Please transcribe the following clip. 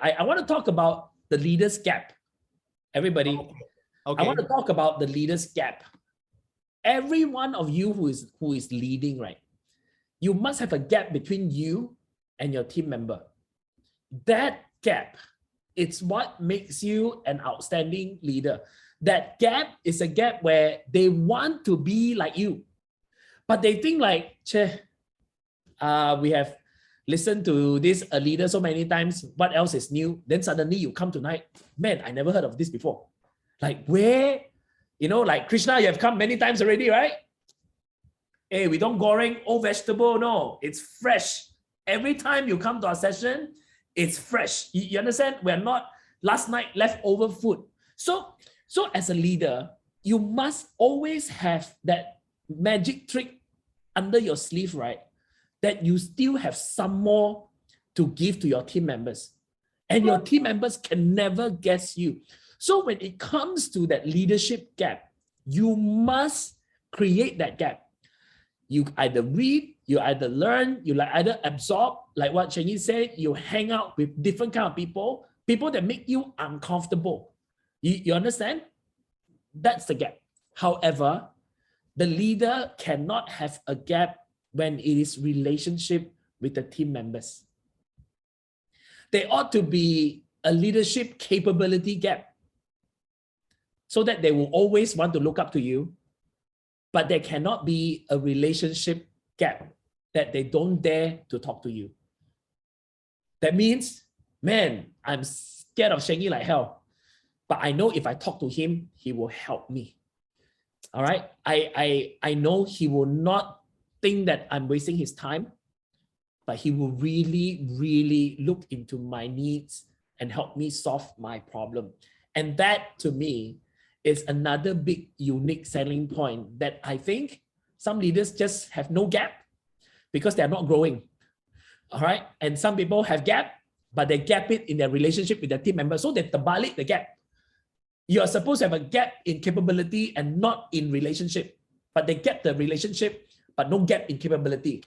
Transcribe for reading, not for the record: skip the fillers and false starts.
I want to talk about the leader's gap. Everybody, Okay. I want to talk about the leader's gap. Every one of you who is leading, right? You must have a gap between you and your team member. That gap, it's what makes you an outstanding leader. That gap is a gap where they want to be like you, but they think like, che, we have listened to this leader so many times. What else is new? Then suddenly you come tonight, man, I never heard of this before. Like where, like Krishna, you have come many times already, right? Hey, we don't goreng old vegetable, no, it's fresh. Every time you come to our session, it's fresh. You understand? We're not last night leftover food. So as a leader, you must always have that magic trick under your sleeve, right? That you still have some more to give to your team members. And your team members can never guess you. So when it comes to that leadership gap, you must create that gap. You either read, you either learn, you either absorb, like what Cheng Yi said, you hang out with different kind of people that make you uncomfortable. You understand? That's the gap. However, the leader cannot have a gap when it is relationship with the team members. There ought to be a leadership capability gap so that they will always want to look up to you, but there cannot be a relationship gap that they don't dare to talk to you. That means, man, I'm scared of Cheng Yi like hell, but I know if I talk to him, he will help me. All right. I know he will not think that I'm wasting his time, but he will really, really look into my needs and help me solve my problem. And that to me is another big unique selling point that I think some leaders just have no gap because they're not growing. All right. And some people have gap, but they gap it in their relationship with their team members. So they terbalik the gap. You are supposed to have a gap in capability and not in relationship, but they get the relationship, but no gap in capability.